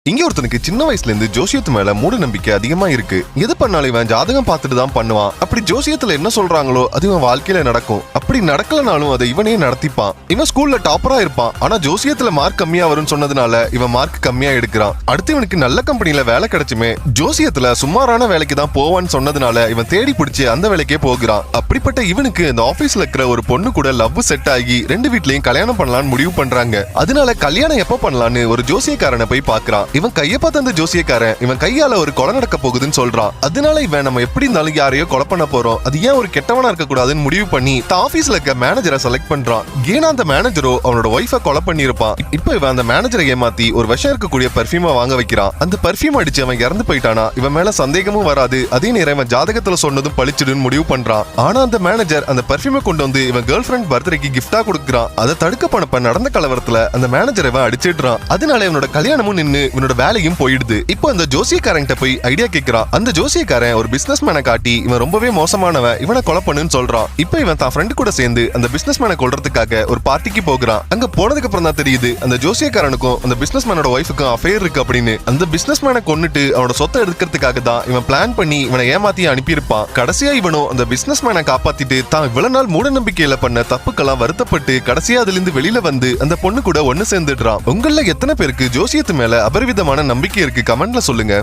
இங்க ஒருத்தனுக்கு சின்ன வயசுல இருந்து ஜோசியத்து மேல மூட நம்பிக்கை அதிகமா இருக்கு. எது பண்ணாலும் இவன் ஜாதகம் பார்த்துட்டு தான் பண்ணுவான். அப்படி ஜோசியத்துல என்ன சொல்றாங்களோ அது இவன் வாழ்க்கையில நடக்கும். அப்படி நடக்கலனாலும் அதை இவனே நடத்திப்பான். இவன் ஸ்கூல்ல டாப்பரா இருப்பான். ஆனா ஜோசியத்துல மார்க் கம்மியா வரும்னு சொன்னதுனால இவன் மார்க் கம்மியா எடுக்கிறான். அடுத்து இவனுக்கு நல்ல கம்பெனில வேலை கிடைச்சுமே ஜோசியத்துல சுமாரான வேலைக்கு தான் போவான்னு சொன்னதுனால இவன் தேடி பிடிச்சு அந்த வேலைக்கே போகிறான். அப்படிப்பட்ட இவனுக்கு இந்த ஆபீஸ்ல இருக்கிற ஒரு பொண்ணு கூட லவ் செட் ஆகி ரெண்டு வீட்லயும் கல்யாணம் பண்ணலாம்னு முடிவு பண்றாங்க. அதனால கல்யாணம் எப்ப பண்ணலான்னு ஒரு ஜோசியக்காரனை போய் பாக்குறான். இவன் கைய பார்த்த அந்த ஜோசியக்காரன் இவன் கையால ஒரு கொலை நடக்க போகுதுன்னு சொல்றான். அதனால இவன் நம்ம எப்படி இருந்தாலும் யாரையோ கொலை பண்ண போறோம், அது ஏன் ஒரு கெட்டவனா இருக்க கூடாதுன்னு முடிவு பண்ணி ஆபீஸ்ல இருக்க மேனேஜரை செலக்ட் பண்றான். ஏன்னா அந்த மேனேஜரோ அவனோட ஒய்ஃபை கொலை பண்ணிருப்பான். இப்போ இவன் அந்த மேனேஜரை ஏமாத்தி ஒரு விஷம் இருக்கக்கூடிய பர்ஃபியூமை வாங்க வைக்கிறான். அந்த பர்ஃபியூம் அடிச்சு அவன் இறந்து போயிட்டானா இவன் மேல சந்தேகமும் வராது. அதே நேரம் இவன் ஜாதகத்துல சொன்னதும் பழிச்சிடுன்னு முடிவு பண்றான். ஆனா அந்த மேனேஜர் அந்த பர்ஃபியூமை கொண்டு வந்து இவன் கேர்ள் ஃபிரெண்ட் பர்த்டேக்கு கிஃப்டா கொடுக்குறான். அதை தடுக்க போனப்ப நடந்த கலவரத்துல அந்த மேனேஜரை இவன் அடிச்சிடுறான். அதனால இவனோட கல்யாணமும் நின்னு இவனோட வேலையும் போயிடுது. இப்போ அந்த ஜோசியக்காரன்ட்ட போய் ஐடியா கேட்கிறான். அந்த ஜோசியக்காரன் ஒரு பிசினஸ் மேனை காட்டி இவன் ரொம்பவே மோசமானவன், இவனை கொலை பண்ணுன்னு சொல்றான். இப்போ இவன் தான் ஃப்ரெண்ட் கூட சேர்ந்து அந்த பிசினஸ் மேனை கொல்றதுக்காக ஒரு பார்ட்டிக்கு போகிறான். அங்க போனதுக்கு அப்புறம் தான் தெரியுது அந்த ஜோசியக்காரனுக்கும் அந்த பிசினஸ் மேனோட ஒய்ஃபுக்கும் அஃபேர் இருக்கு அப்படின்னு. அந்த பிசினஸ் மேனை கொன்னுட்டு அவனோட சொத்தை எடுக்கிறதுக்காக தான் இவன் பிளான் பண்ணி இவனை ஏமாத்தி அனுப்பியிருப்பான். கடைசியா இவனும் அந்த பிசினஸ் மேனை காப்பாத்திட்டு தான் இவ்வளவு நாள் மூட நம்பிக்கையில பண்ண தப்புக்கெல்லாம் வருத்தப்பட்டு கடைசியா அதுல இருந்து வெளியில வந்து அந்த பொண்ணு கூட ஒன்னு சேர்ந்துடுறான். உங்கள எத்தனை பேருக்கு ஜோசியத்து மேல அபரிவிதமான நம்பிக்கை இருக்கு? கமெண்ட்ல சொல்லுங்க.